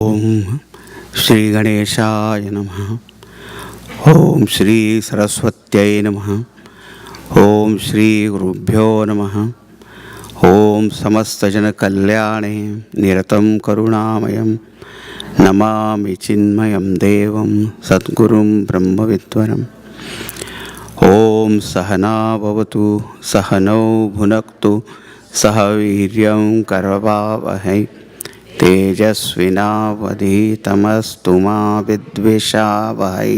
Om Shri Ganeshaya Namaha. Om Shri Saraswatyai Namaha. Om Shri Gurubhyo Namaha. Om Samastajana Kalyane Niratam Karunamayam Namami Chinmayam Devam Satgurum Brahmavidvaram. Om Sahana Bhavatu Sahanau Bhunaktu Sahaviryam Karavavahai तेजस्विनावधीतमस्तु मा विद्विषावहै.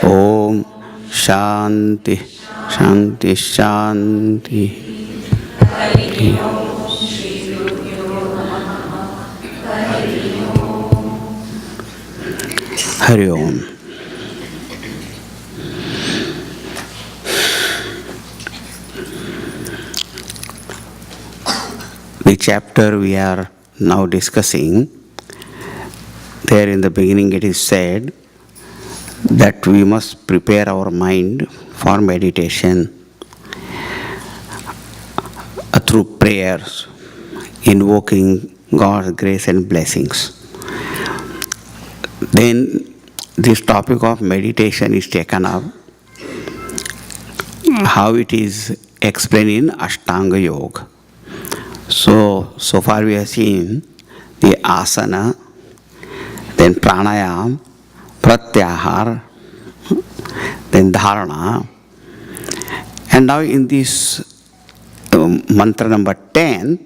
ओम शांति शांति शांति. हरि ओम. The chapter we are now discussing, there in the beginning it is said that we must prepare our mind for meditation through prayers, invoking God's grace and blessings. Then this topic of meditation is taken up, how it is explained in Ashtanga Yoga. So far we have seen the asana, then pranayam, pratyahar, then dharana. And now in this mantra number 10,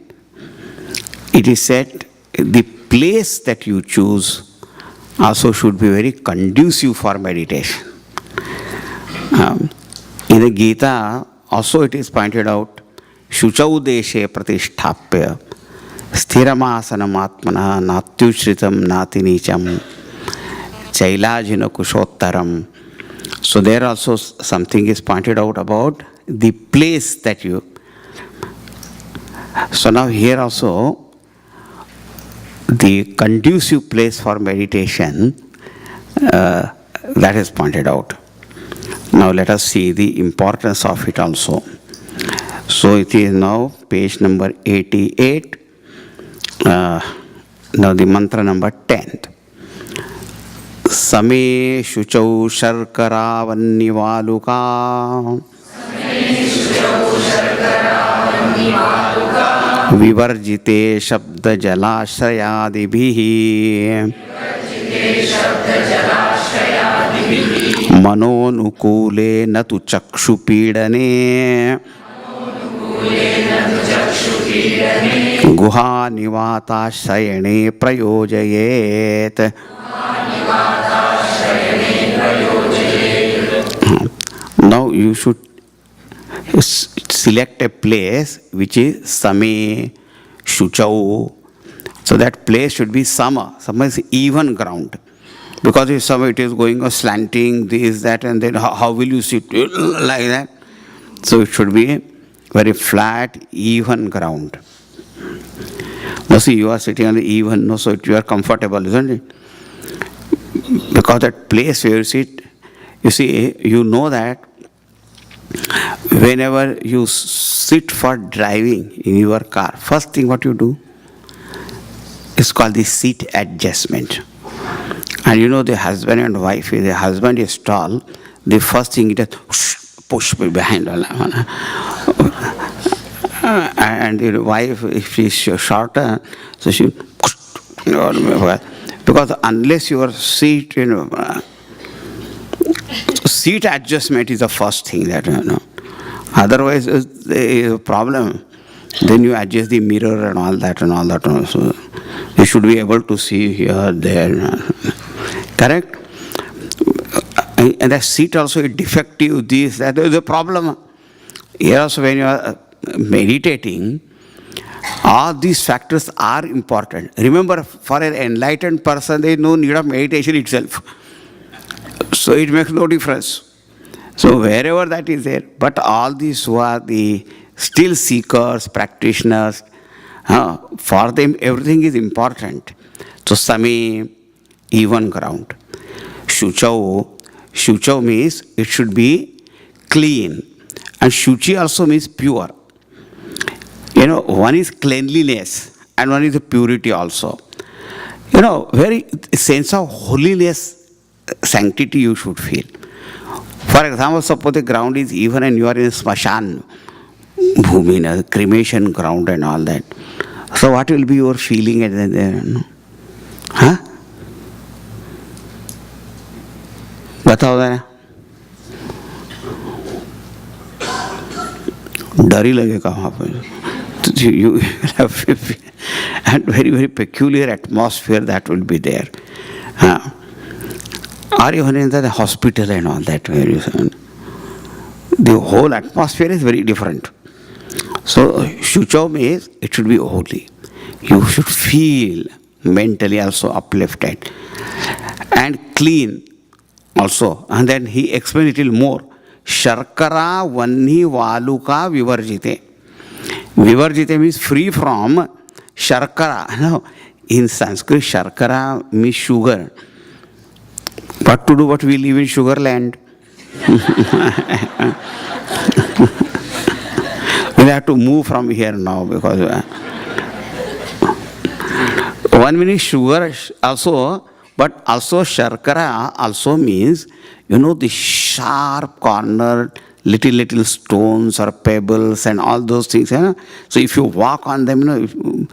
it is said the place that you choose also should be very conducive for meditation. In the Gita also it is pointed out, शुचौ देशे प्रतिष्ठाप्य स्थिरमासनमात्मना नात्युश्रितं नातिनीचं चैलाजिन कुशोत्तरम. So there also something is pointed out about the place that you. So now here also the conducive place for meditation that is pointed out. Now let us see the importance of it also. So it is now page number 88, now the mantra number 10. Same shuchau sharkara vannivaluka vivarjite shabda jalashrayadibhihi manonukule natu chakshupidane Guha निवाताश्रयणे प्रयोजयेत. Now you should select a place which is same shuchau. So that place should be sama. Sama is even ground. Because if sama it is going or slanting, this, that, and then how will you sit like that? So it should be very flat, even ground. Now see, you are sitting on the even, no, so you are comfortable, isn't it? Because that place where you sit, you see, you know that whenever you sit for driving in your car, first thing what you do is called the seat adjustment. And you know the husband and wife, if the husband is tall, the first thing is push behind. And the wife, if she is shorter, so she, because unless your seat, seat adjustment is the first thing that, otherwise there is a problem. Then you adjust the mirror and all that. So you should be able to see here, there. Correct? And the seat also is defective, this, that is a problem. Here also when you are meditating, all these factors are important. Remember, for an enlightened person, there is no need of meditation itself. So it makes no difference. So wherever that is there, but all these who are the still seekers, practitioners, for them everything is important. So same, even ground. Shuchau means it should be clean. And shuchi also means pure. One is cleanliness and one is purity also. very sense of holiness, sanctity you should feel. For example, suppose the ground is even and you are in smashan, bhumi, cremation ground and all that. So what will be your feeling at there? Huh? बताओ जरा, डर ही लगेगा वहाँ पर. You have and very peculiar atmosphere that will be there. Or even in the hospital and all that, the whole atmosphere is very different. So Shuchau means it should be holy. You should feel mentally also uplifted and clean also. And then he explained a little more. Sharkara vanni valuka vivarjite. Vivarjite means free from sharkara. No, in Sanskrit, sharkara means sugar. What to do? What we live in sugar land. We'll have to move from here now because one minute sugar also, but also sharkara also means, the sharp corner, little stones or pebbles and all those things. So if you walk on them,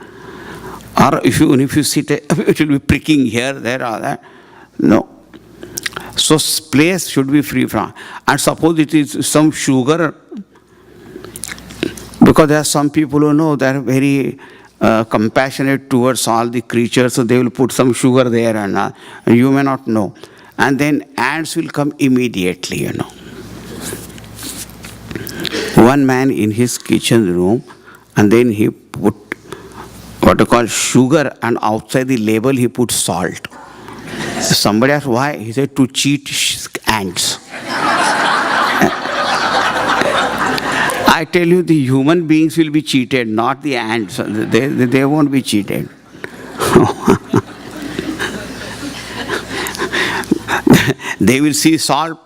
or if you sit, it will be pricking here, there, or that. No. So place should be free from. And suppose it is some sugar, because there are some people who know they are very compassionate towards all the creatures, so they will put some sugar there and you may not know. And then ants will come immediately, One man in his kitchen room, and then he put what you call sugar, and outside the label he put salt. Somebody asked why? He said to cheat ants. I tell you, the human beings will be cheated, not the ants. They won't be cheated. They will see salt,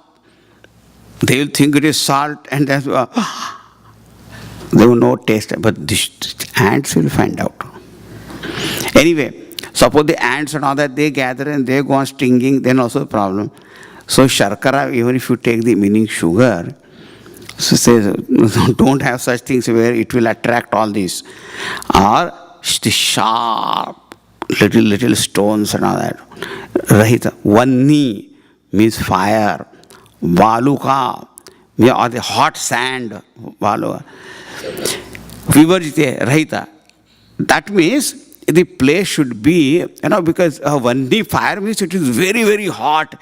they will think it is salt, and that's they will no taste. But the ants will find out. Anyway, suppose the ants and all that, they gather and they go on stinging, then also a problem. So sharkara, even if you take the meaning sugar, so says don't have such things where it will attract all these. Or the sharp little stones and all that. Rahita. Vanni means fire. Valuka, or the hot sand. Valuka. Vivarjite, Rahita. That means the place should be, because Vanni fire means it is very hot.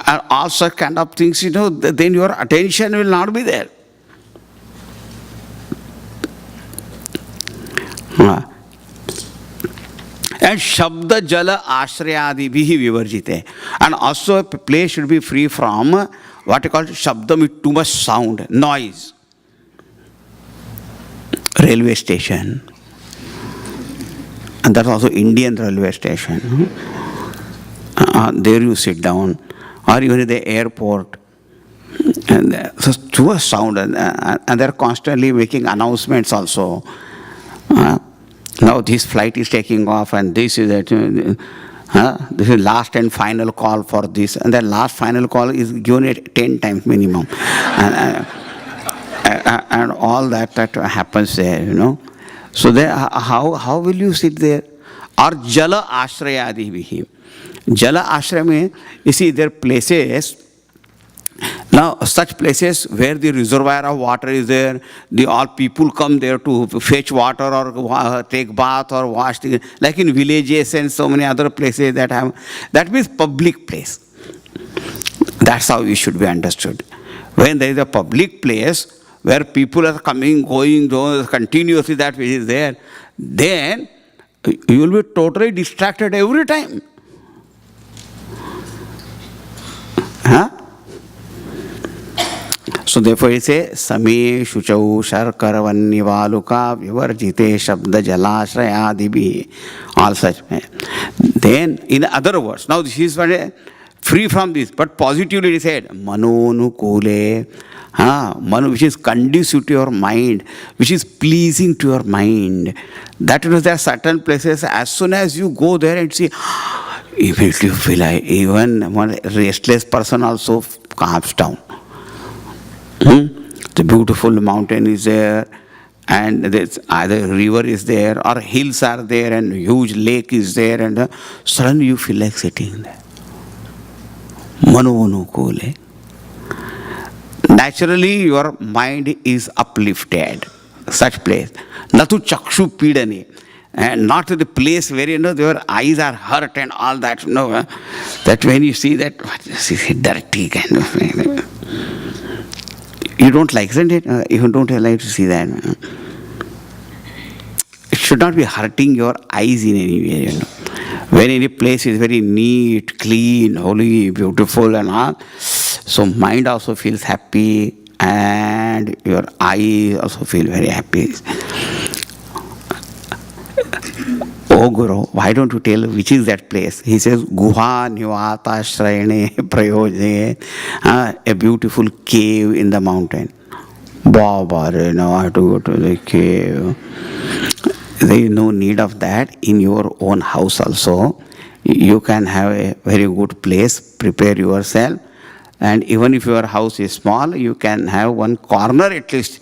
And all such kind of things, then your attention will not be there. And Shabda Jala Ashrayadi Bihi Vivarjite. And also a place should be free from what you call Shabda, with too much sound, noise. Railway station. And that's also Indian railway station. There you sit down. Or even at the airport. And so too much sound. And they're constantly making announcements also. Now this flight is taking off and this is that. This is last and final call for this. And that last final call is given at 10 times minimum. And all that happens there, So there, how will you sit there? Or Jala Ashrayadi Vihi. Jala Ashraya means, you see, there are places. Now, such places where the reservoir of water is there, all people come there to fetch water or take bath or wash, like in villages and so many other places that have, that means public place. That's how it should be understood. When there is a public place where people are coming, going, continuously that which is there, then you will be totally distracted every time. So therefore he says, Same Shuchau Sharkaravanni Valuka Vivarjite Shabda Jalashrayadibi, all such. Then in other words, now this is what free from this. But positively he said, manonukule, mano, which is conducive to your mind, which is pleasing to your mind. That is, there are certain places, as soon as you go there and see, immediately you feel like even one restless person also calms down. The beautiful mountain is there, and there's either river is there, or hills are there, and huge lake is there, and suddenly you feel like sitting there. Manonukule. Naturally, your mind is uplifted. Such place. Natu chakshu pidani. And not the place where, your eyes are hurt and all that. That when you see that, what is this dirty kind of thing. You don't like, isn't it? You don't like to see that. It should not be hurting your eyes in any way, When any place is very neat, clean, holy, beautiful and all, so mind also feels happy and your eyes also feel very happy. Oh Guru, why don't you tell which is that place? He says, Guha Nivata Shrayane Prayojane, a beautiful cave in the mountain. Baba, now I have to go to the cave. There is no need of that in your own house also. You can have a very good place, prepare yourself. And even if your house is small, you can have one corner at least,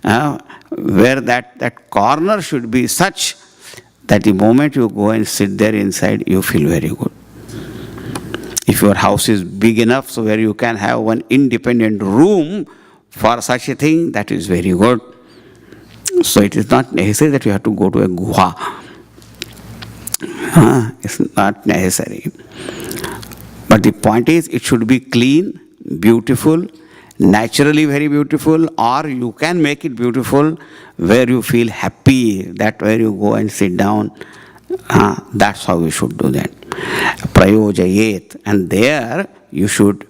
where that corner should be such that the moment you go and sit there inside, you feel very good. If your house is big enough, so where you can have one independent room for such a thing, that is very good. So it is not necessary that you have to go to a guha. It's not necessary. But the point is, it should be clean, beautiful, naturally very beautiful, or you can make it beautiful where you feel happy, that where you go and sit down. That's how you should do that. Prayojayet. And there you should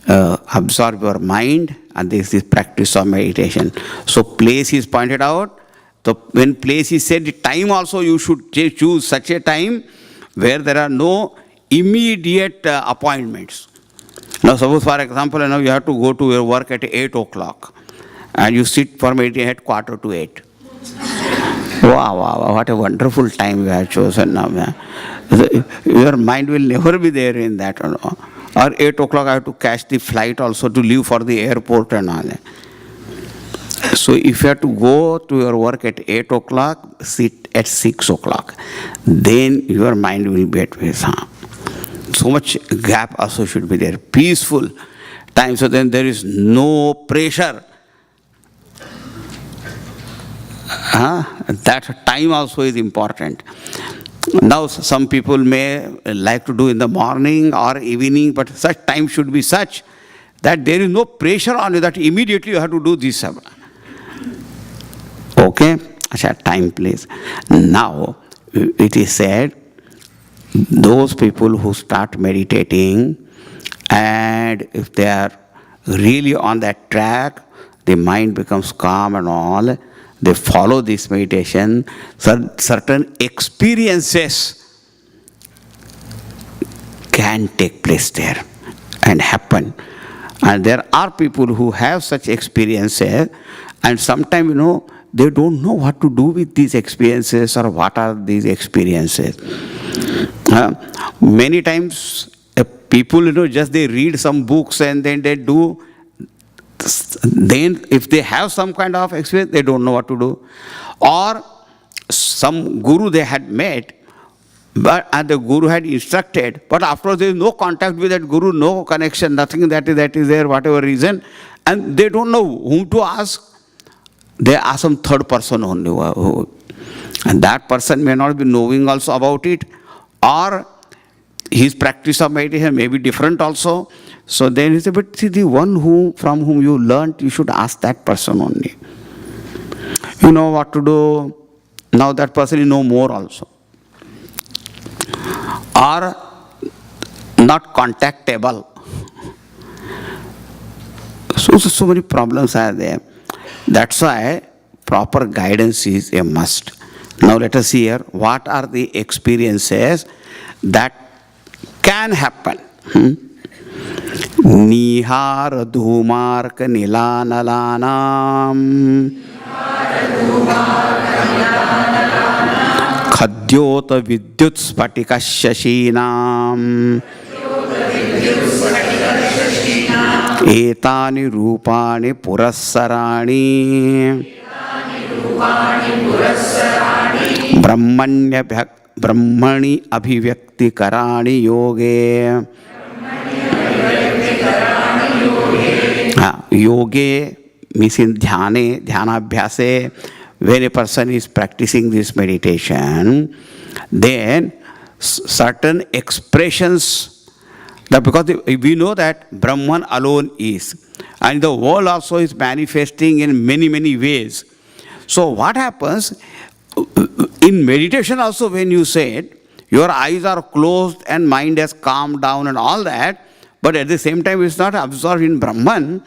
absorb your mind, and this is practice of meditation. So place is pointed out. So when place is said, the time also you should choose such a time where there are no immediate appointments. Now suppose for example, you have to go to your work at 8 o'clock and you sit for meditation at 7:45. Wow, what a wonderful time you have chosen now. Your mind will never be there in that. Or 8 o'clock I have to catch the flight also to leave for the airport and all that. So if you have to go to your work at 8 o'clock, sit at 6 o'clock. Then your mind will be at peace. So much gap also should be there. Peaceful time. So then there is no pressure. That time also is important. Now some people may like to do in the morning or evening, but such time should be such that there is no pressure on you that immediately you have to do this. Okay? Time, place. Now, it is said, those people who start meditating, and if they are really on that track, the mind becomes calm and all, they follow this meditation, certain experiences can take place there and happen. And there are people who have such experiences, and sometimes, they don't know what to do with these experiences or what are these experiences. Many times, people, just they read some books and then they do. Then if they have some kind of experience, they don't know what to do. Or some guru they had met, and the guru had instructed, but after there is no contact with that guru, no connection, nothing that is there, whatever reason, and they don't know whom to ask. They ask some third person only. And that person may not be knowing also about it, or his practice of meditation may be different also. So then he said, but see, the one from whom you learned, you should ask that person only. You know what to do. Now that person is no more also. Or not contactable. So many problems are there. That's why proper guidance is a must. Now let us see here, what are the experiences that can happen? Nihar dhumark nilanalanam Khadyota vidyut spatika shashinam Etani rupani purassarani Brahmani abhivyakti karani yoge Yoge means in dhyana-abhyase, when a person is practicing this meditation, then certain expressions, because we know that Brahman alone is, and the world also is manifesting in many, many ways. So what happens, in meditation also when you said, your eyes are closed and mind has calmed down and all that, but at the same time it's not absorbed in Brahman.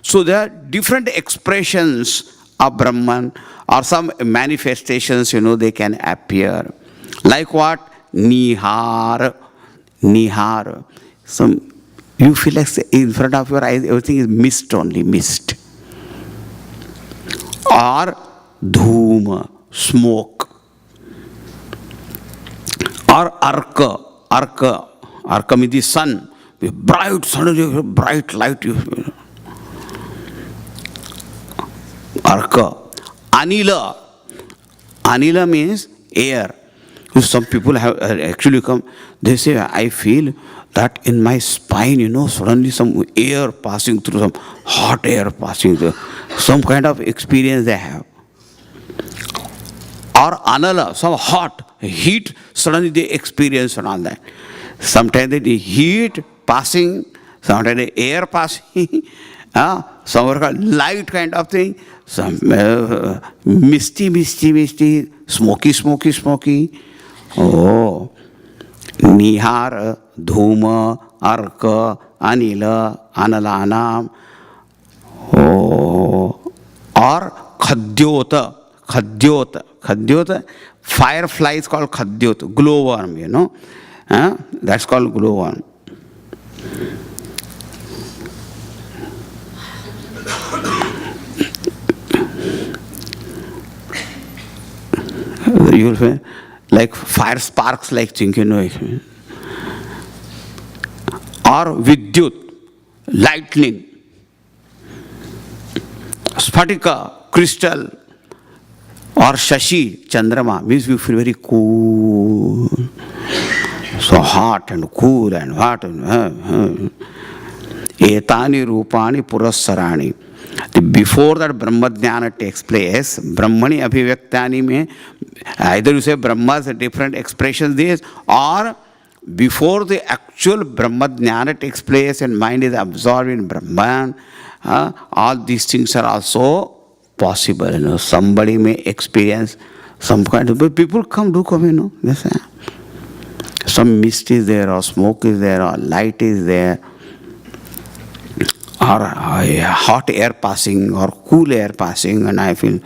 So there are different expressions of Brahman or some manifestations, they can appear. Like what? Nihar. So you feel like in front of your eyes everything is mist only, mist. Or dhoom, smoke. Or arka means the sun. Bright, suddenly bright light. Arka. Anila means air. Some people have actually come, they say, I feel that in my spine, suddenly some air passing through, some hot air passing through. Some kind of experience they have. Or anala, some hot, heat, suddenly they experience and all that. Sometimes the heat passing, sometimes the air passing, some light kind of thing, some misty, smoky. Oh, Nihar, Dhuma, Arka, Anila, Analanam. Oh, or Khadyota. Firefly is called Khadyota, glowworm, That's called glowworm. You will find like fire sparks, like thing, Or Vidyut, lightning. Spatika, crystal. Or Shashi, Chandrama, means we feel very cool. So hot and cool and hot and Etani Rupani Purassarani. Before that Brahma Jnana takes place, Brahmani Abhivyaktani mein, either you say Brahma's different expressions there, or before the actual Brahma Jnana takes place and mind is absorbed in Brahman, all these things are also possible. Somebody may experience some kind of, but people do come, yes, some mist is there, or smoke is there, or light is there, or hot air passing, or cool air passing, and I feel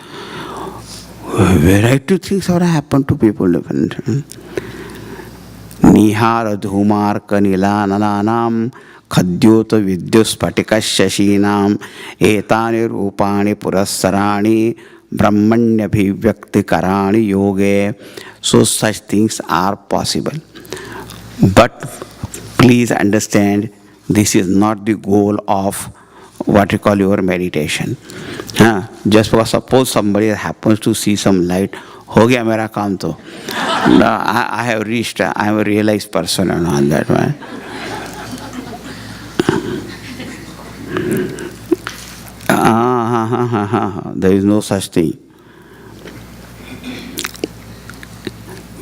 variety of things have happened to people different. Nihar dhumar kanila nalanam Khadyota vidyus patika shashinam etani rupani purassarani brahmanya bhivyakti karani yoge. So such things are possible. But please understand, this is not the goal of what you call your meditation. Just because suppose somebody happens to see some light, ho gaya mera kaam to. I have reached, I am a realized person and all that, right? There is no such thing.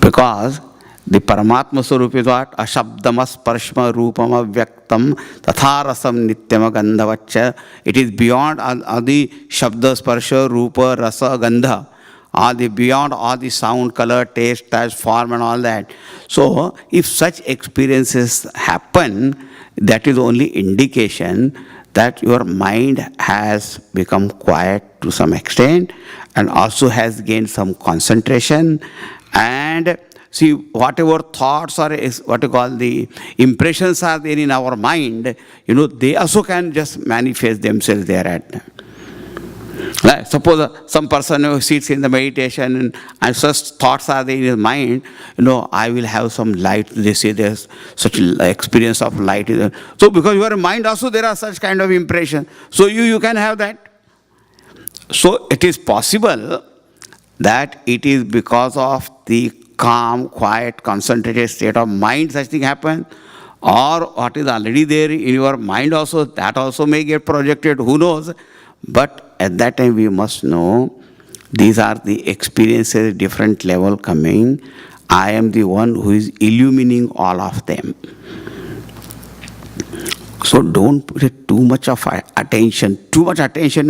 Because the Paramatma Swarup is what? Ashabdamas parshma rupama vyaktam tatharasam nityama gandhavaccha. It is beyond all the shabda, sparsha, rupa, rasa, gandha. All the beyond all the sound, color, taste, touch, form and all that. So, if such experiences happen, that is only indication that your mind has become quiet to some extent and also has gained some concentration, and See, whatever thoughts or what you call the impressions are there in our mind, they also can just manifest themselves there at. Like, suppose some person who sits in the meditation and such thoughts are there in his mind, I will have some light. They say there's such experience of light. So because your mind also there are such kind of impression. So you can have that. So it is possible that it is because of the calm, quiet, concentrated state of mind such thing happen, or what is already there in your mind also, that also may get projected, who knows. But at that time we must know these are the experiences, different level coming. I am the one who is illumining all of them. So don't put too much of attention. Too much attention,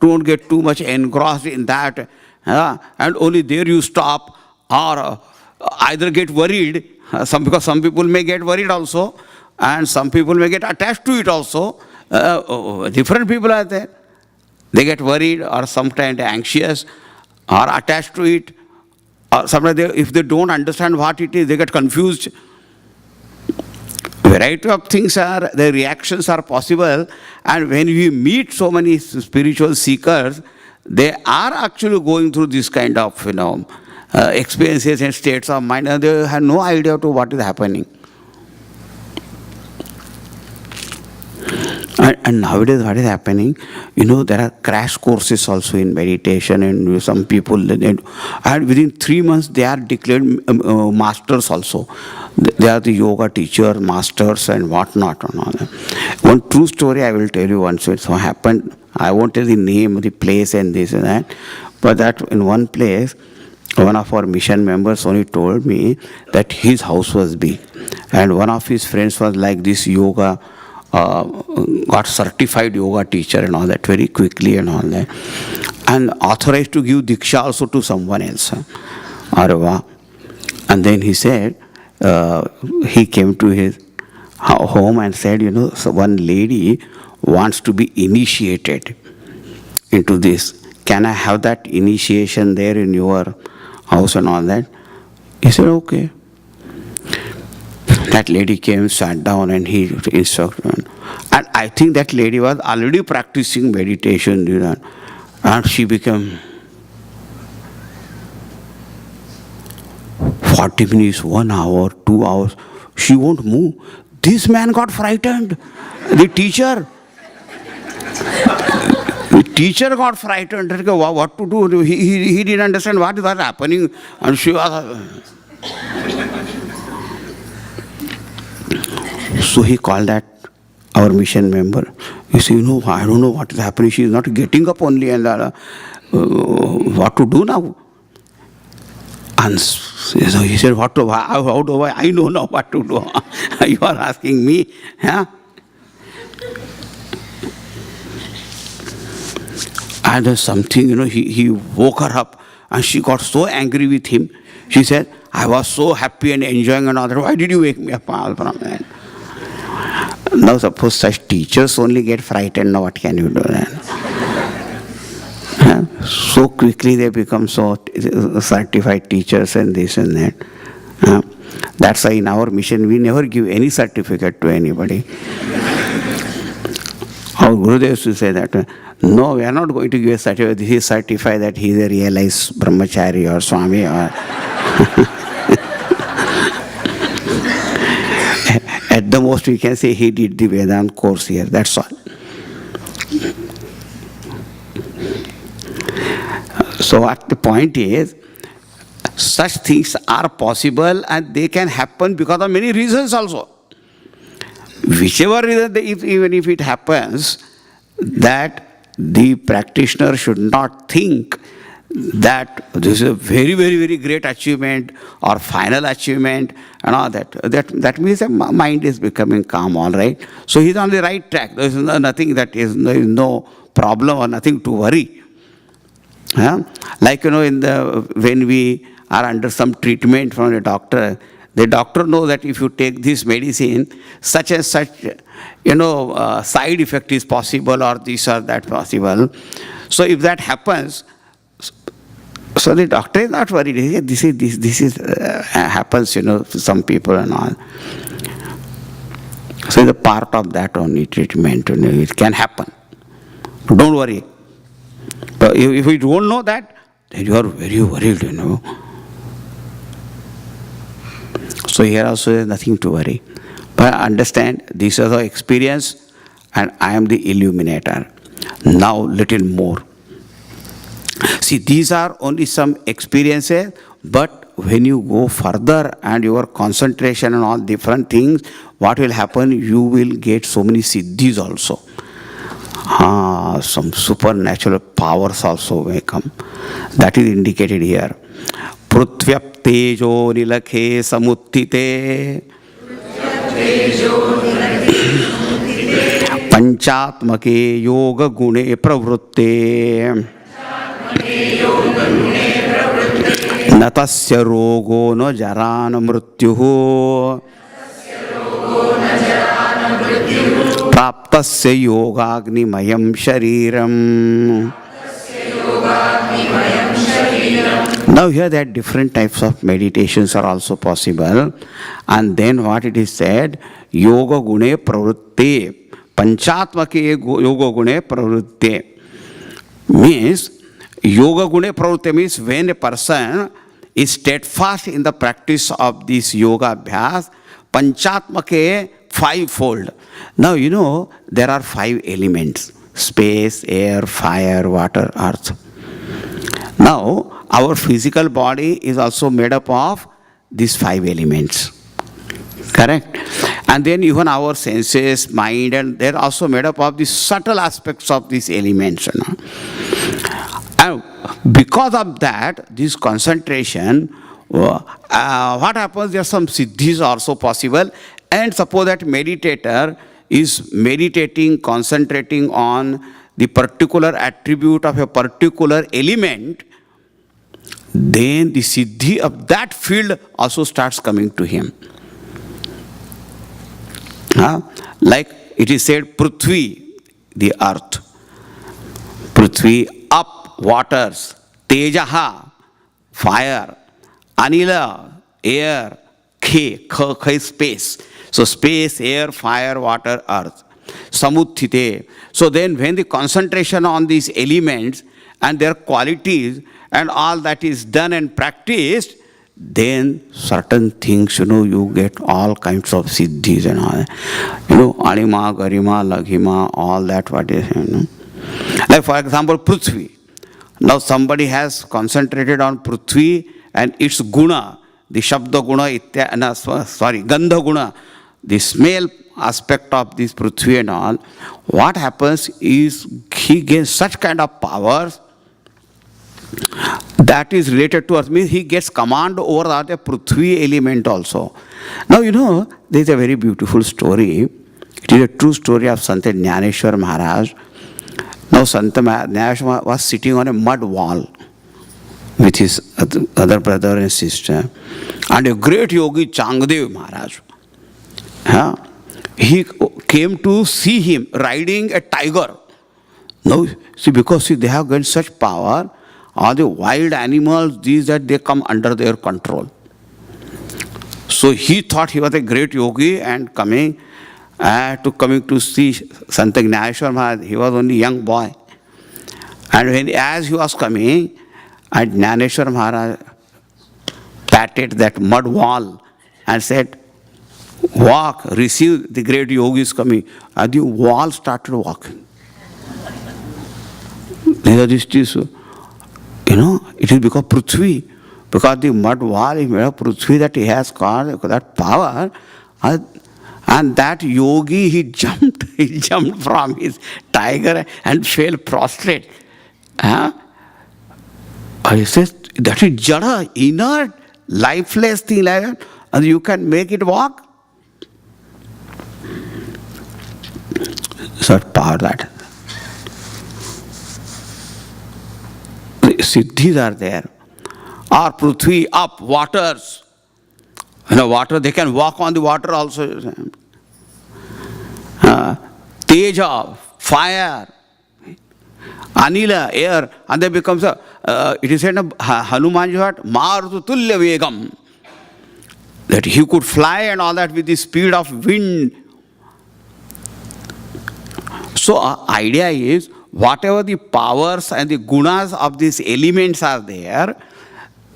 don't get too much engrossed in that. And only there you stop, or either get worried, because some people may get worried also, and some people may get attached to it also. Different people are there. They get worried or sometimes anxious or attached to it. Or sometimes if they don't understand what it is, they get confused. Variety of things are, the reactions are possible. And when we meet so many spiritual seekers, they are actually going through this kind of, experiences and states of mind, and they have no idea to what is happening. And nowadays what is happening, there are crash courses also in meditation, and some people, and within 3 months they are declared masters also. They are the yoga teacher, masters and whatnot and all that. One true story I will tell you once. It so happened, I won't tell the name, the place and this and that, but that in one place, one of our mission members only told me that his house was big, and one of his friends was like this yoga, got certified yoga teacher and all that very quickly and all that, and authorized to give diksha also to someone else. And then he said, he came to his home and said, so one lady wants to be initiated into this. Can I have that initiation there in your house and all that? He said, okay. That lady came, sat down, and he instructed. And I think that lady was already practicing meditation, and she became 40 minutes, 1 hour, 2 hours. She won't move. This man got frightened. The teacher got frightened. What to do? He didn't understand what was happening, and she was. So he called that our mission member. He said, I don't know what is happening. She is not getting up only, and what to do now? And so he said, how do I know now what to do? You are asking me? Huh? And there's something, he woke her up, and she got so angry with him. She said, I was so happy and enjoying another. Why did you wake me up from that? Now suppose such teachers only get frightened, now what can you do then? So quickly they become so certified teachers and this and that. That's why in our mission we never give any certificate to anybody. Our Gurudev used to say that, no, we are not going to give a certificate. He is certified that he is a realized brahmachari or Swami or... At the most we can say he did the Vedanta course here, that's all. So what the point is, such things are possible and they can happen because of many reasons also. Whichever reason, even if it happens, that the practitioner should not think that this is a very, very, very great achievement or final achievement and all that. That means the mind is becoming calm, all right. So he's on the right track. There is nothing there is no problem or nothing to worry. Like, when we are under some treatment from a doctor, the doctor knows that if you take this medicine, such and such, side effect is possible or this or that possible. So if that happens, So the doctor is not worried. He said, this is happens, to some people and all. So the part of that only treatment, it can happen. Don't worry. But if you don't know that, then you are very worried, So here also there is nothing to worry. But understand, this is our experience and I am the illuminator. Now little more. See, these are only some experiences, but when you go further and your concentration on all different things, what will happen? You will get so many siddhis also. Some supernatural powers also may come. That is indicated here. Prutvyap tejo nilakhe samuttite panchatmake yoga gune pravrutte natasya rogo no jarana mrityuhu praptasya yogagnimayam shariram. Now here there are different types of meditations are also possible. And then what it is said, yoga gune pravrutte, panchatmake yoga gune pravrutte. Means, yoga gune pravrutte means when a person is steadfast in the practice of this yoga abhyas, panchatmake, fivefold. Now there are 5 elements: space, air, fire, water, earth. Now our physical body is also made up of these 5 elements. Correct? And then even our senses, mind, and they're also made up of the subtle aspects of these elements. And because of that, this concentration, what happens? There are some siddhis also possible. And suppose that meditator is meditating, concentrating on the particular attribute of a particular element, then the siddhi of that field also starts coming to him. Like it is said, Prithvi, the earth. Prithvi, up, waters. Tejaha, fire. Anila, air. Kha, space. So space, air, fire, water, earth. Samuttite. So then when the concentration on these elements and their qualities and all that is done and practiced, then certain things, you get all kinds of siddhis and all. Anima, Garima, Laghima, all that what is, Like for example, Prithvi. Now somebody has concentrated on Prithvi and its guna, the Shabda guna, Gandha guna, the smell aspect of this Prithvi and all. What happens is he gains such kind of powers that is related to us, means he gets command over the Prithvi element also. Now there is a very beautiful story. It is a true story of Sant Jnaneshwar Maharaj. Now Sant Jnaneshwar was sitting on a mud wall with his other brother and sister. And a great yogi, Changdev Maharaj, he came to see him riding a tiger. Now, see, because they have got such power, all the wild animals, these that they come under their control. So he thought he was a great yogi and coming to see Sant Jnaneshwar Maharaj. He was only a young boy. And as he was coming, and Jnaneshwar Maharaj patted that mud wall and said, walk, receive the great yogis coming. And the wall started walking. It is because Prithvi, because the mud wall is made of Prithvi, that he has got that power. And that yogi, he jumped from his tiger and fell prostrate. He says, that is jada, inert, lifeless thing like that, and you can make it walk? Such power that. Siddhis are there. Or Prithvi, up, waters. Water, they can walk on the water also. Teja, fire. Anila, air, and then becomes a, it is said, Hanuman what? Marutu Tulya Vegam. That he could fly and all that with the speed of wind. So, idea is, whatever the powers and the gunas of these elements are there,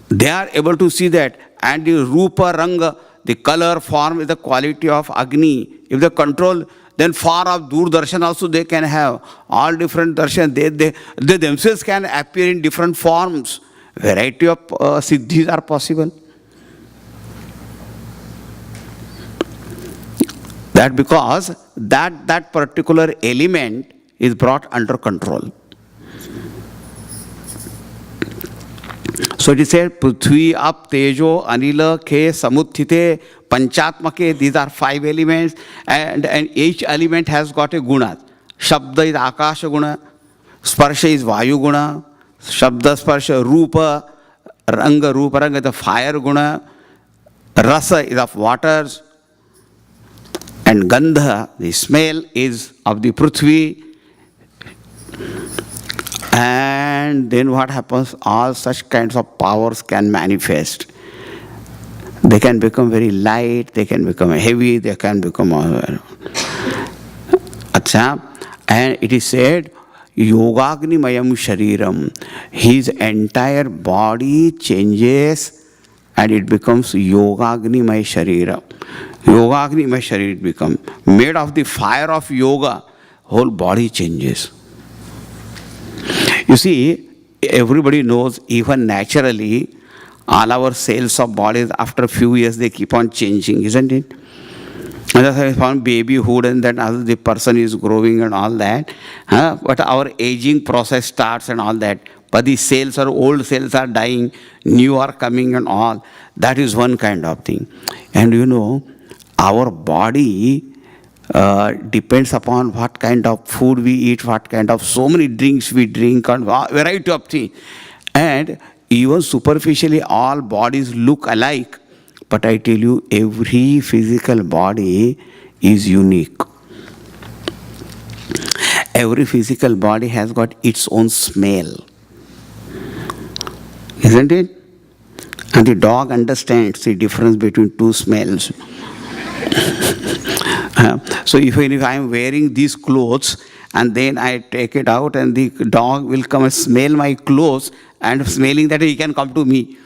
they are able to see that. And the Rupa Ranga, the color, form is the quality of Agni. If they control, then far off Doordarshan also they can have all different darshan. They themselves can appear in different forms. Variety of siddhis are possible. That because that particular element is brought under control. So it is said, Prithvi, Ap, Tejo, Anila, Ke, Samuthite, Panchatmake, these are 5 elements, and each element has got a guna. Shabda is Akasha guna, Sparsha is Vayu guna, Shabda, Sparsha, Rupa, Ranga is the fire guna, Rasa is of waters, and Gandha, the smell, is of the Prithvi. And then what happens? All such kinds of powers can manifest. They can become very light, they can become heavy, they can become... Acha. And it is said, Yogagni Mayam Shariram. His entire body changes and it becomes Yogagni May Sharira. Yogagni May Sharira becomes made of the fire of yoga, whole body changes. You see, everybody knows, even naturally, all our cells of bodies, after a few years, they keep on changing, isn't it? And that's why from babyhood and then as the person is growing and all that. But our aging process starts and all that. But the cells or old cells are dying, new are coming and all. That is one kind of thing. And you know, our body depends upon what kind of food we eat, what kind of so many drinks we drink, and variety of things. And even superficially, all bodies look alike. But I tell you, every physical body is unique. Every physical body has got its own smell. Isn't it? And the dog understands the difference between two smells. So if I am wearing these clothes and then I take it out and the dog will come and smell my clothes, and smelling that he can come to me.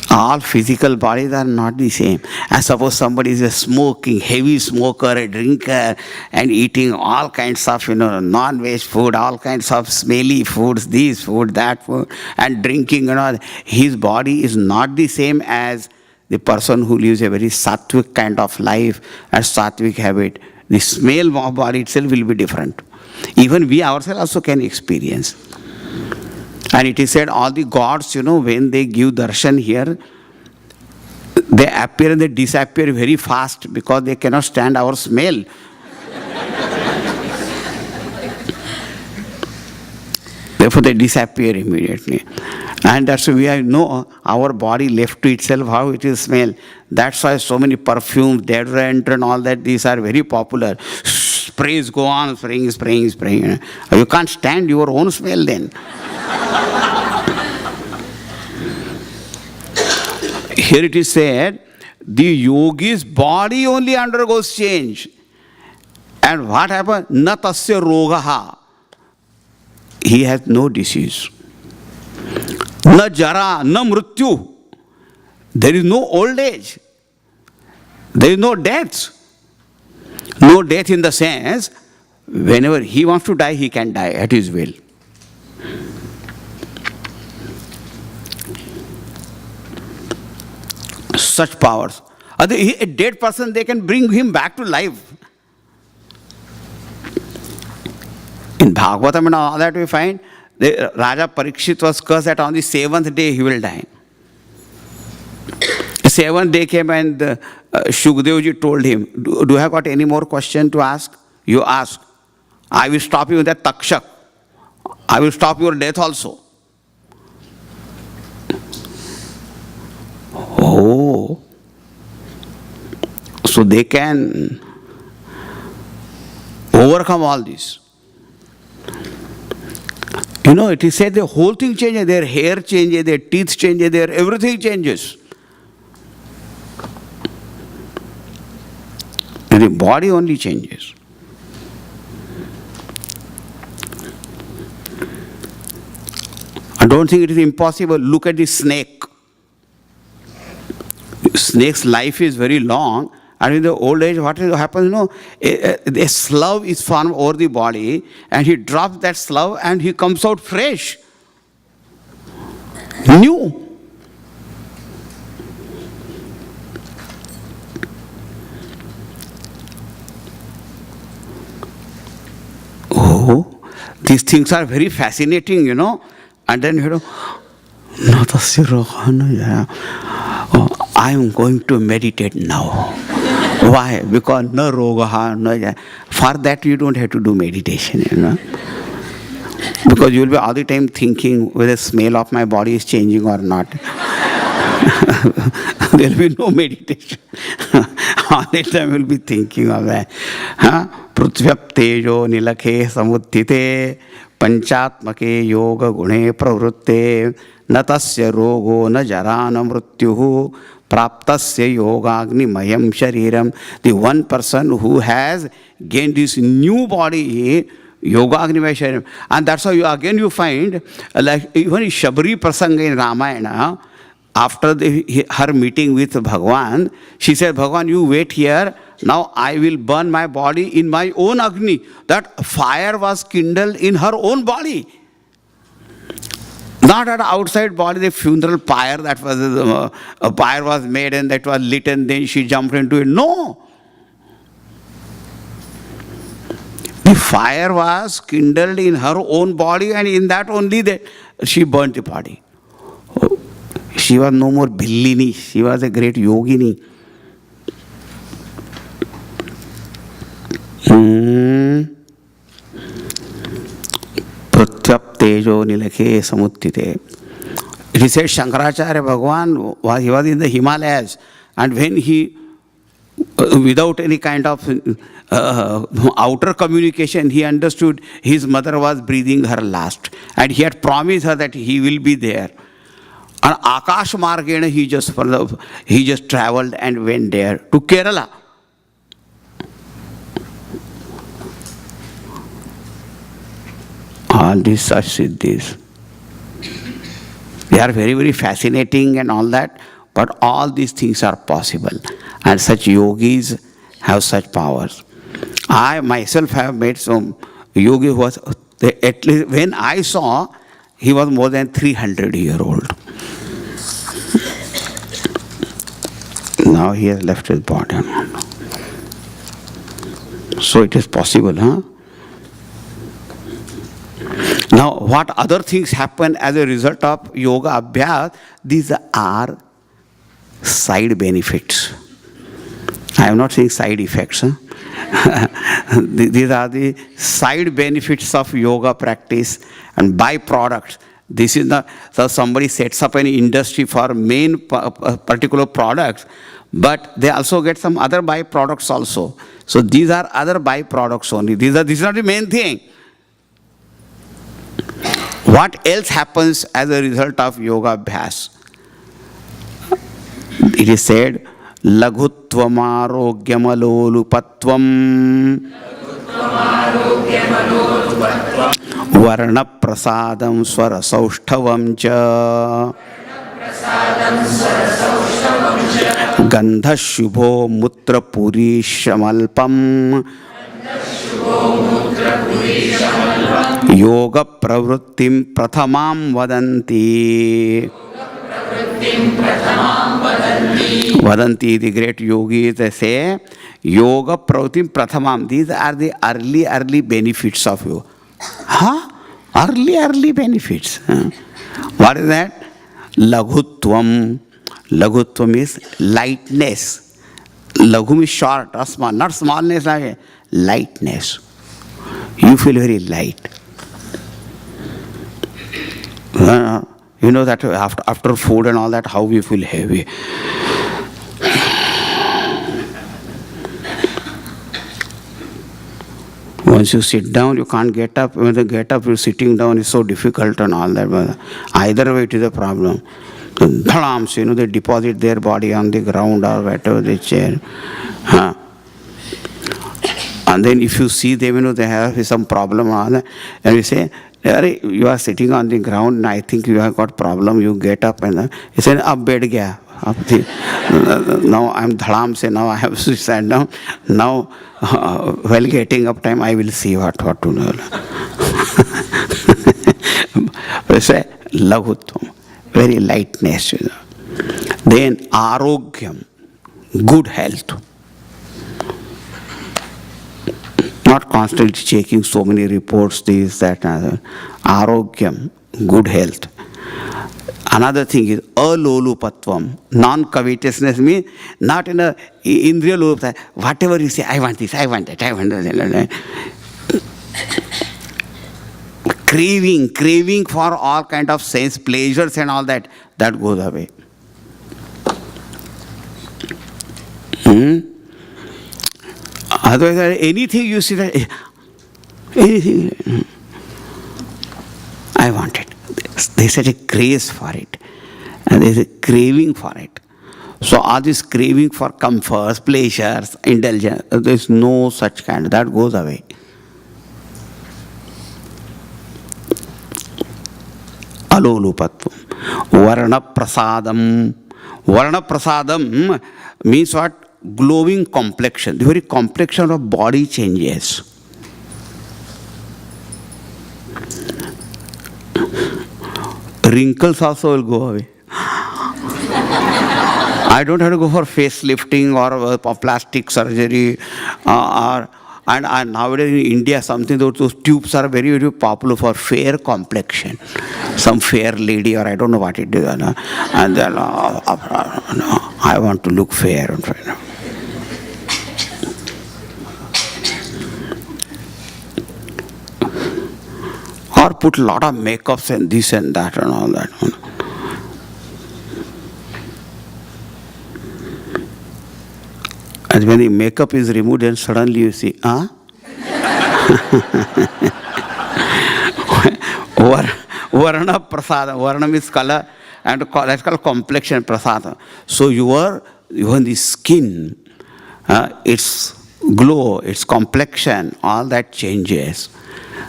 All physical bodies are not the same. And suppose somebody is a smoking, heavy smoker, a drinker, and eating all kinds of, non-veg food, all kinds of smelly foods, this food, that food, and drinking and all. His body is not the same as the person who lives a very sattvic kind of life and sattvic habit. The smell of body itself will be different. Even we ourselves also can experience. And it is said all the gods, when they give darshan here, they appear and they disappear very fast because they cannot stand our smell. Therefore they disappear immediately. And that's why we know our body left to itself how it will smell. That's why so many perfumes, deodorant and all that, these are very popular. Sprays go on, spraying. You can't stand your own smell then. Here it is said, the yogi's body only undergoes change. And what happens? Na tasya rogaha. He has no disease. Na jara, na mrityu. There is no old age. There is no death. No death in the sense, whenever he wants to die, he can die at his will. Such powers. A dead person, they can bring him back to life. In Bhagavatam and all that we find, Raja Parikshit was cursed that on the 7th day he will die. The 7th day came and Shukadevji told him, do you have got any more question to ask? You ask. I will stop you with that takshak. I will stop your death also. Oh. So they can overcome all this. It is said the whole thing changes, their hair changes, their teeth changes, their everything changes. The body only changes. I don't think it is impossible. Look at the snake. Snake's life is very long, and in the old age, what happens? A slough is formed over the body, and he drops that slough, and he comes out fresh, new. Oh, these things are very fascinating, And then, I am going to meditate now. Why? Because no rogaha, no. For that you don't have to do meditation, Because you will be all the time thinking whether the smell of my body is changing or not. There will be no meditation. All the time you will be thinking of that. Pruthyap tejo nilakhe samuttite panchatmake yoga gune pravrutte natasya rogo na jara na mrityuhu praptasya yogagni mayam shariram. The one person who has gained this new body, Yogagni Shariram. And that's how you find, like even Shabri Prasanga in Ramayana, after her meeting with Bhagavan, she said, Bhagavan, you wait here, now I will burn my body in my own Agni. That fire was kindled in her own body. Not at outside body, the funeral pyre that was, a pyre was made and that was lit and then she jumped into it. No. The fire was kindled in her own body and in that only she burnt the body. She was no more Billini, she was a great yogini. Pratyap tejo nilakhe samuttite. It is said Shankaracharya Bhagavan, he was in the Himalayas, and when he, without any kind of outer communication, he understood his mother was breathing her last, and he had promised her that he will be there. And Akash Margena, he just traveled and went there to Kerala. All these such siddhis, they are very, very fascinating and all that, but all these things are possible. And such yogis have such powers. I myself have met some yogi who was, at least when I saw, he was more than 300-year-old. Now he has left his body. So it is possible, huh? Now, what other things happen as a result of yoga abhyas? These are side benefits. I am not saying side effects. Huh? These are the side benefits of yoga practice and byproducts. This is not so somebody sets up an industry for main particular products, but they also get some other byproducts also. So these are other byproducts only. This is not the main thing. What else happens as a result of yoga abhyas? It is said, Lagutvamarogyamalolupatvam Varna prasadam swarasaushthavam cha Gandha shubho mutra puri shamalpam Yoga pravrittim prathamam vadanti. Vadanti, the great yogis, they say, Yoga pravrittim prathamam. These are the early benefits of yoga. Huh? Early benefits. What is that? Laghutvam. Laghutvam is lightness. Laghum is short or small. Not smallness, like lightness. You feel very light. You know that after food and all that, how we feel heavy. Once you sit down, you can't get up. When you get up, you're sitting down is so difficult and all that. But either way, it is a problem. The dhalams, they deposit their body on the ground or whatever they chair. And then if you see them, they have some problem, and you say, you are sitting on the ground, and I think you have got problem. You get up and you say, "Ab bed gaya." Now I'm dhalam, say now I have to stand down. Now, while getting up time, I will see what to do. Say lagutvam, very lightness. Then arogyam, good health. Not constantly checking so many reports, this, that, another. Arogyam, good health. Another thing is alolupatvam, non-covetousness means not in a indriya lulupata. Whatever you say, I want this, I want that, I want that. Craving for all kind of sense pleasures and all that goes away. Otherwise, anything you see, anything, I want it. There's such a craze for it. And there's a craving for it. So all this craving for comforts, pleasures, indulgence, there's no such kind. That goes away. Alolupatvam. Varna prasadam. Varna prasadam means what? Glowing complexion. The very complexion of body changes. Wrinkles also will go away. I don't have to go for facelifting or plastic surgery and nowadays in India something those tubes are very, very popular for fair complexion. Some fair lady or I don't know what it is. And then I want to look fair. Or put a lot of makeups and this and that and all that. And when the makeup is removed, then suddenly you see, Varna prasada. Varna means color, and that's called complexion prasada. So even the skin, its glow, its complexion, all that changes.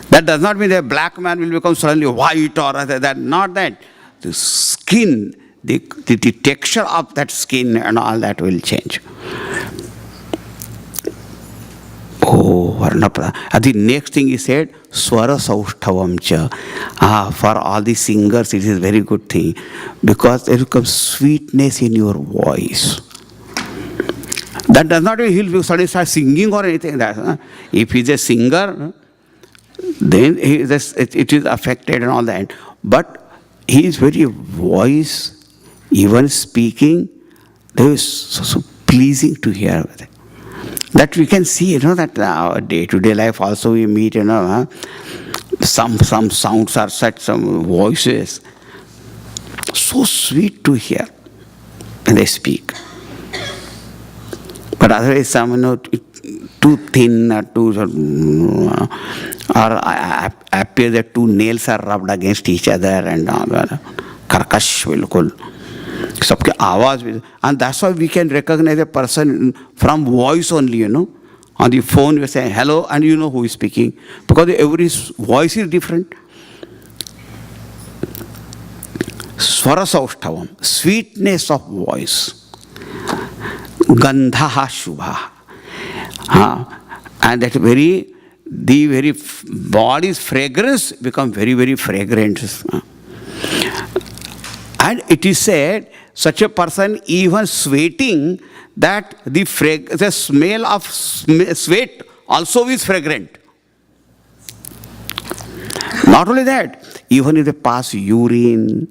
That does not mean that a black man will become suddenly white or that. Not that. The skin, the texture of that skin and all that will change. Oh, Varna Prasada. And the next thing he said, Swara Saushthavam cha. For all the singers, it is a very good thing. Because there becomes sweetness in your voice. That does not mean he'll suddenly start singing or anything like that. If he's a singer, then it is affected and all that. But his very voice, even speaking, there is so pleasing to hear. That we can see, that our day-to-day life also we meet, some sounds are such, some voices, so sweet to hear when they speak. But otherwise, some, too thin or too, or appear that two nails are rubbed against each other and karkash bilkul. Sabke awaaz will, and that's why we can recognize a person from voice only, On the phone we say hello and you know who is speaking. Because every voice is different. Swara Saushthavam, sweetness of voice. Gandhaha Shubha. And that the very body's fragrance become very, very fragrant. And it is said, such a person even sweating, that the smell of sweat also is fragrant. Not only that, even if they pass urine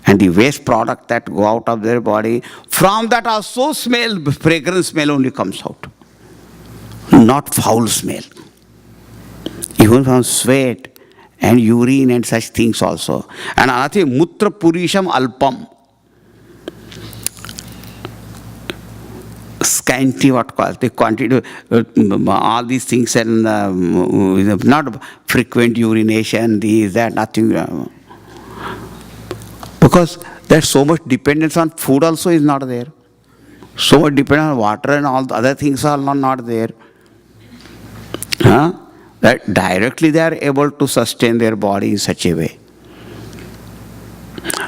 and the waste product that go out of their body, from that also fragrance smell only comes out. Not foul smell. Even from sweat and urine and such things also. And another thing, mutra purisham alpam. scanty, what call the quantity, all these things, and not frequent urination, these, that, nothing. Because there's so much dependence on food also is not there. So much dependence on water and all the other things are not there. That directly they are able to sustain their body in such a way.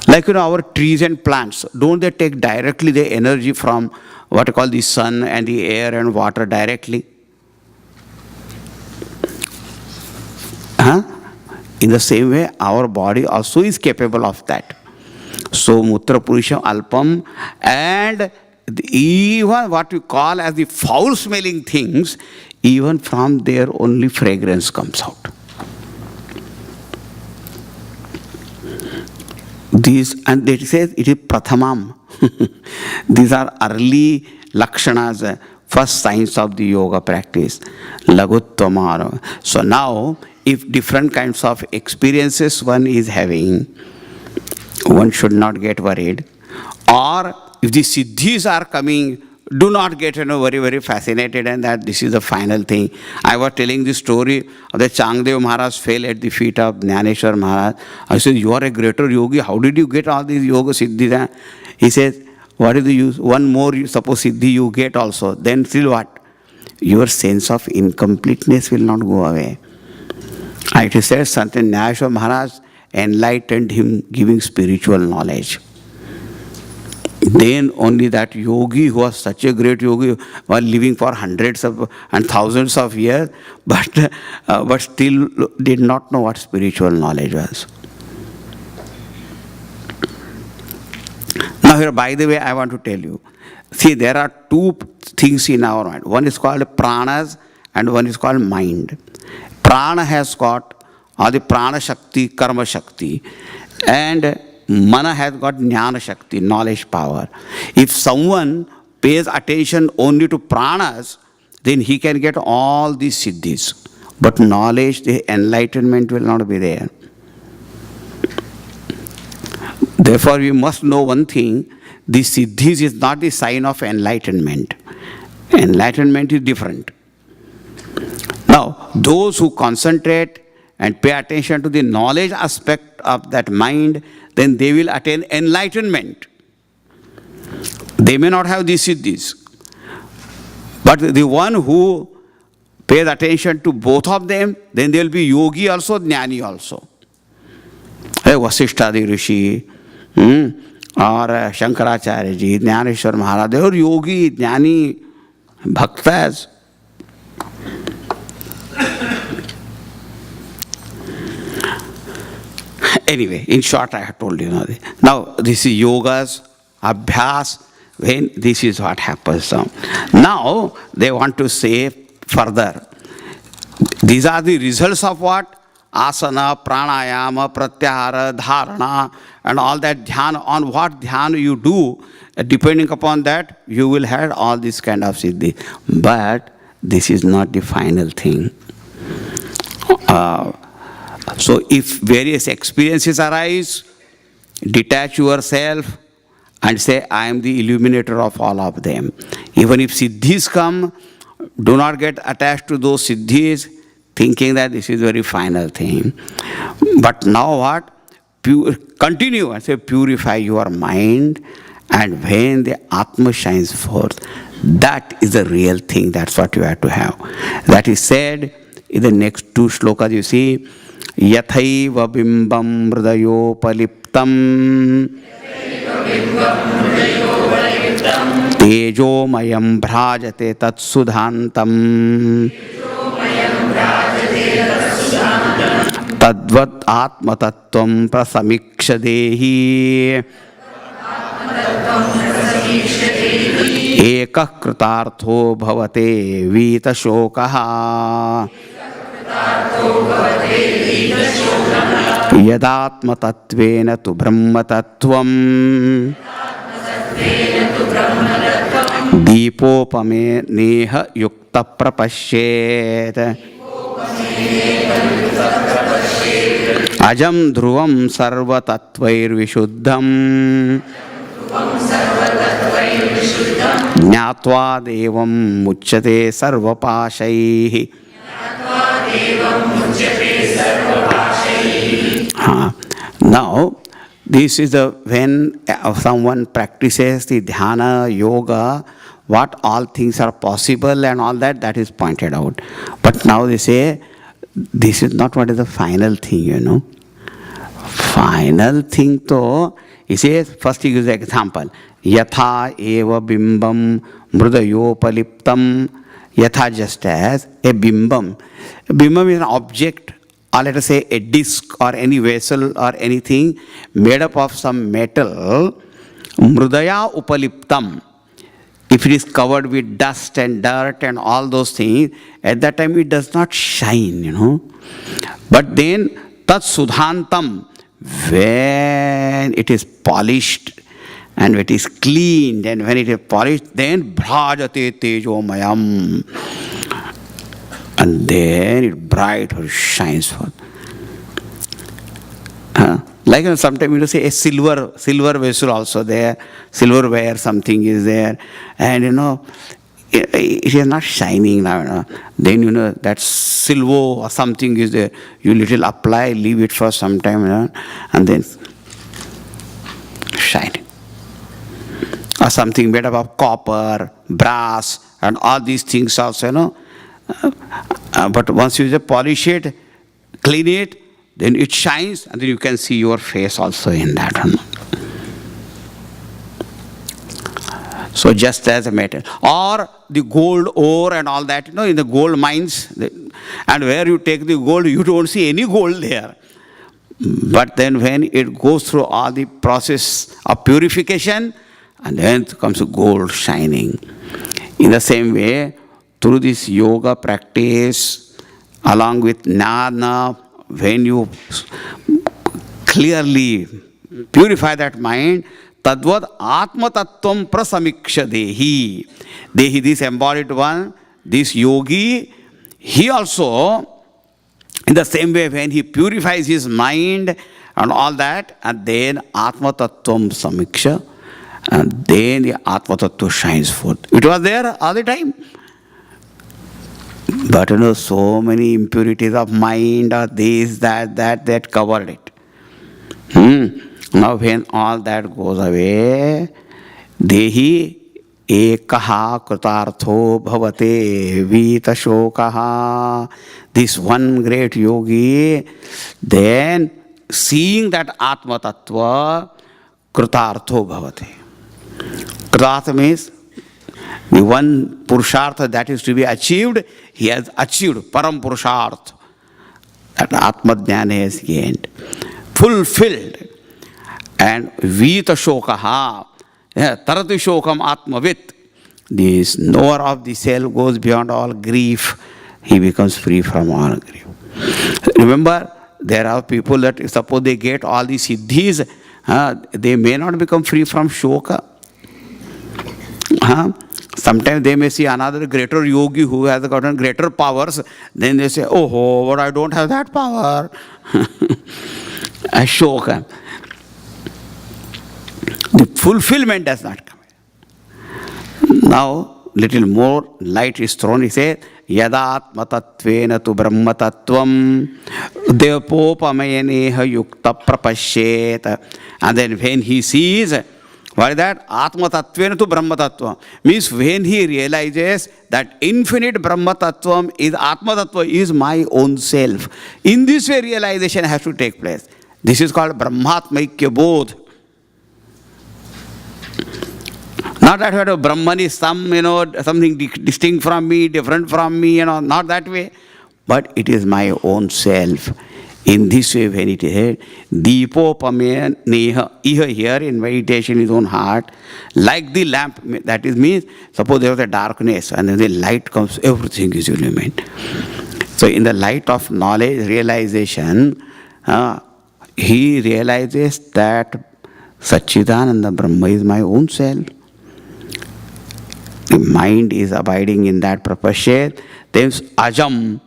Like, our trees and plants, don't they take directly the energy from what I call the sun and the air and water directly? In the same way, our body also is capable of that. So, Mutra Purusham Alpam, and even what we call as the foul-smelling things, even from there only fragrance comes out. These, and it says it is Prathamam. These are early lakshanas, first signs of the yoga practice. Laguttama. So now, if different kinds of experiences one is having, one should not get worried. Or if the siddhis are coming, do not get very, very fascinated and that this is the final thing. I was telling the story of the Changdev Maharaj fell at the feet of Jnaneshwar Maharaj. I said, you are a greater yogi. How did you get all these yoga siddhis? He says, what is the use? One more, suppose siddhi you get also. Then still what? Your sense of incompleteness will not go away. It is said, something Jnaneshwar Maharaj enlightened him, giving spiritual knowledge. Then only that yogi who was such a great yogi was living for hundreds of and thousands of years, but still did not know what spiritual knowledge was. Now here, by the way, I want to tell you, see, there are two things in our mind. One is called pranas and one is called mind. Prana has got all the prana shakti, karma shakti, and mana has got jnana shakti, knowledge power. If someone pays attention only to pranas, then he can get all these siddhis. But knowledge, the enlightenment will not be there. Therefore, we must know one thing, the siddhis is not the sign of enlightenment. Enlightenment is different. Now, those who concentrate and pay attention to the knowledge aspect of that mind, then they will attain enlightenment. They may not have these siddhis. But the one who pays attention to both of them, then they will be yogi also, jnani also. Vasishtha Rishi, or Shankaracharya ji, Jnaneshwar Maharaj, they were yogi, jnani, bhaktas. Anyway, in short, I have told you. Now, this is yogas, abhyas, when this is what happens. Now, they want to say further. These are the results of what? Asana, pranayama, pratyahara, dharana, and all that dhyana. On what dhyana you do, depending upon that, you will have all this kind of siddhi. But this is not the final thing. So if various experiences arise, detach yourself and say, I am the illuminator of all of them. Even if siddhis come, do not get attached to those siddhis, thinking that this is very final thing. But now what? Continue and say, purify your mind, and when the Atma shines forth, that is the real thing. That's what you have to have. That is said in the next two shlokas, you see, Yathaiva bimbam hridayopaliptam tejomayam bhrajate tatsudhantam tadvat atmatattvam prasamikshadehi ekah kritartho bhavate vitashokaha Yadatma tattvena tu brahma tattvam Deepopame neha yukta prapashyet Ajam dhruvam sarva tattvair vishuddham Jnatva devam muchyate sarvapashaihi. Now, this is when someone practices the dhyana, yoga, what all things are possible and all that, that is pointed out. But now they say, this is not what is the final thing, Final thing to, he says, first he gives the example. Yatha eva bimbam mrudayopaliptam. Yatha, just as a bimbam. A bimbam is an object, or let us say a disc or any vessel or anything made up of some metal. Mrudaya upaliptam. If it is covered with dust and dirt and all those things, at that time it does not shine, But then, tat sudhantam, when it is polished and when it is cleaned and when it is polished, then bhrajate tejomayam. And then it bright or shines forth. Like sometimes you say a silver vessel also there, silverware something is there, and it is not shining now. Then that silver or something is there. You little apply, leave it for some time, and then shine. Or something made up of copper, brass, and all these things also, But once you polish it, clean it, then it shines, and then you can see your face also in that one. So just as a metal. Or the gold ore and all that, in the gold mines, and where you take the gold, you don't see any gold there. But then when it goes through all the process of purification, and then comes gold shining. In the same way, through this yoga practice, along with jnana, when you clearly purify that mind, tadvad atma tattvam prasamiksha dehi. Dehi, this embodied one, this yogi, he also, in the same way when he purifies his mind and all that, and then atma tattvam samiksha, and then the atma tattva shines forth. It was there all the time. But so many impurities of mind or this, that covered it. Now when all that goes away, dehi ekaha kritartho bhavate vita shokaha. This one great yogi, then seeing that atma tattva, kritartho bhavate. Kritartha means the one purushartha that is to be achieved, he has achieved param purushartha. That atma jnana has gained. Fulfilled. And vita shokaha, tarati shokam atmavit. This knower of the self goes beyond all grief. He becomes free from all grief. Remember, there are people that suppose they get all these siddhis, they may not become free from shoka. Sometimes they may see another greater yogi who has gotten greater powers. Then they say, oh, but I don't have that power. Ashoka. The fulfillment does not come. Now, little more light is thrown. He says, Yadatma tattvena tu brahma tattvam devapopamayaneha yukta prapashyet. And then when he sees, what is that? Atma tattvena tu brahma tattvam. Means when he realizes that infinite brahma tattvam is atma tattva, is my own self. In this way realization has to take place. This is called brahmatmaikya bodh. Not that Brahman is something distinct from me, different from me, not that way. But it is my own self. In this way, when it is Deepopamaya Neha, here in meditation, his own heart, like the lamp, that is means, suppose there was a darkness and then the light comes, everything is illuminated. So in the light of knowledge, realization, he realizes that Satchidananda Brahma is my own self. The mind is abiding in that prapashyet. Then ajam,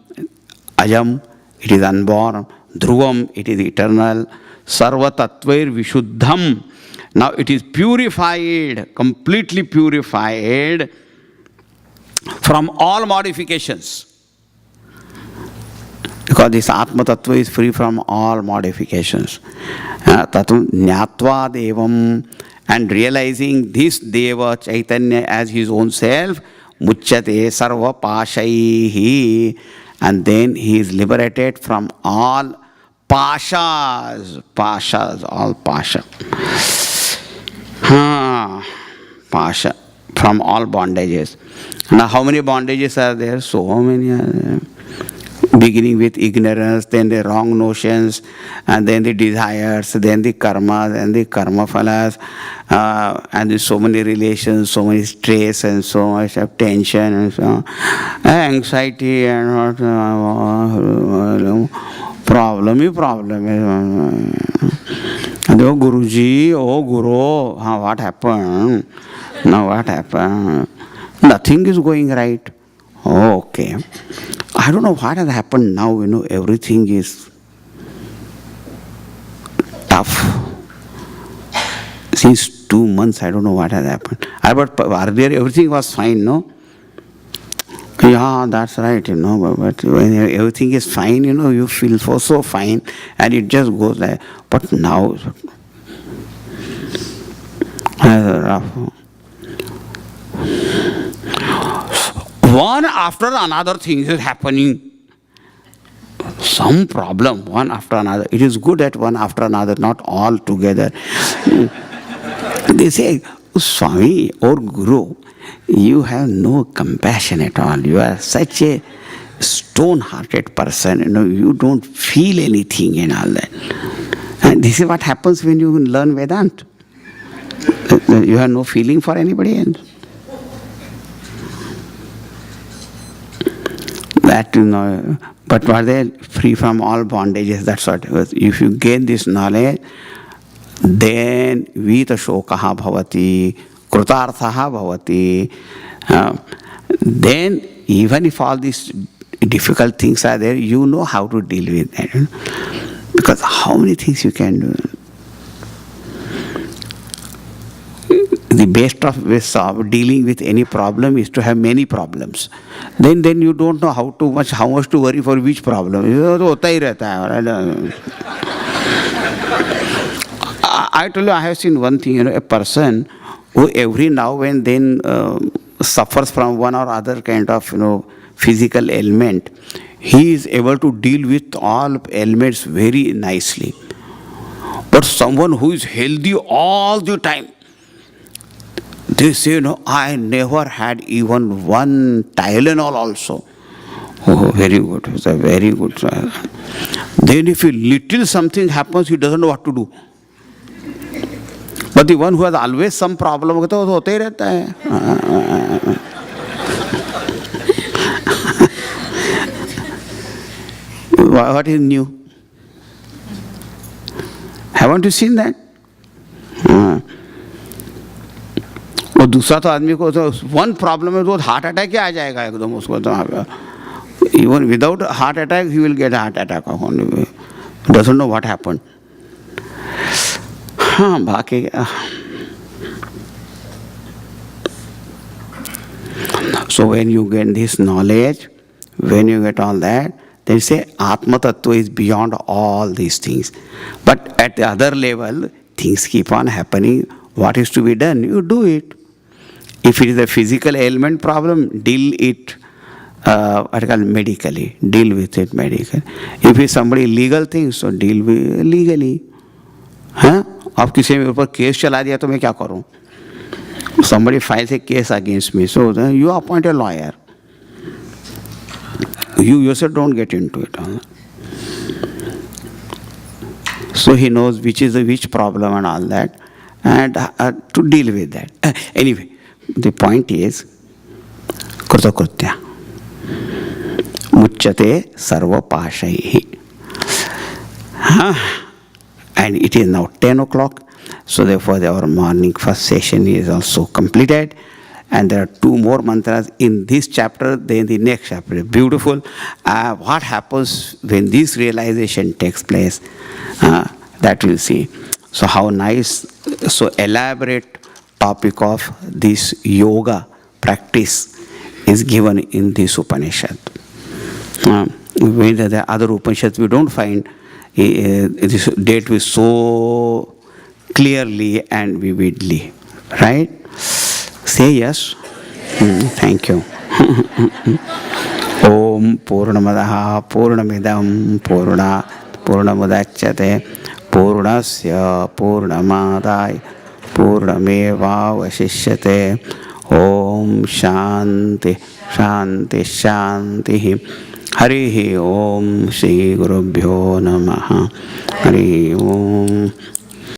it is unborn. Dhruvam, it is eternal. Sarva tattvair vishuddham. Now it is purified, completely purified from all modifications. Because this Atma Tattva is free from all modifications. Tatum Jnatva Devam, and realizing this Deva Chaitanya as his own self, Muchyate Sarva Pashaihi, and then he is liberated from all Pashas, all Pasha. Pasha, from all bondages. Now how many bondages are there? So many are there. Beginning with ignorance, then the wrong notions, and then the desires, then the karmas, and the karma phalas, and there's so many relations, so many stress, and so much of tension, and so on. Anxiety, and problem. And oh Guruji, oh Guru, what happened? Now what happened? Nothing is going right. Oh, okay. I don't know what has happened now, everything is tough. Since 2 months, I don't know what has happened. But earlier everything was fine, no? Yeah, that's right, but when everything is fine, you feel so fine, and it just goes like, but now, rough. One after another thing is happening. Some problem, one after another. It is good at one after another, not all together. They say, Swami or Guru, you have no compassion at all. You are such a stone-hearted person. You don't feel anything and all that. And this is what happens when you learn Vedanta. You have no feeling for anybody else. That, but are they free from all bondages? That's what it was. If you gain this knowledge, then vita shokaha bhavati, krutarthaha bhavati. Then even if all these difficult things are there, you know how to deal with that. Because how many things you can do? The best of ways of dealing with any problem is to have many problems. Then you don't know how much to worry for which problem. I told you, I have seen one thing, a person who every now and then suffers from one or other kind of, physical ailment. He is able to deal with all ailments very nicely. But someone who is healthy all the time, they say, I never had even one Tylenol also. Oh, very good. It's a very good. Then if a little something happens, he doesn't know what to do. But the one who has always some problem, what is new? Haven't you seen that? और दूसरा तो आदमी को तो one problem है तो heart attack ही आ जाएगा एकदम उसको तो even without heart attack he will get heart attack doesn't know what happened हाँ बाकी so when you get this knowledge, when you get all that, they say Atma Tattva is beyond all these things. But at the other level, things keep on happening. What is to be done? You do it. If it is a physical ailment problem, deal it medically. Deal with it medically. If it's somebody legal thing, so deal with legally. हाँ? अब किसी मेरे ऊपर case चला दिया तो मैं क्या करूँ? Somebody files a case against me, so then you appoint a lawyer. You yourself don't get into it. Huh? So he knows which problem and all that, and to deal with that. Anyway, the point is, Krutakrutya. Muchyate sarva pashaihi. And it is now 10 o'clock. So therefore our morning first session is also completed. And there are 2 more mantras in this chapter, then the next chapter. Beautiful. What happens when this realization takes place? That we'll see. So how nice, so elaborate topic of this yoga practice is given in this Upanishad. When the other Upanishads we don't find this date with so clearly and vividly, right? Say yes. Thank you. Om Purnamadaha Purnamidam Purnat Purnamudachyate Purnasya Purnamadai Purnameva Vasishyate. Om Shanti Shanti Shanti. Harihi Om Shri Gurubhyo Namaha. Harihi Om.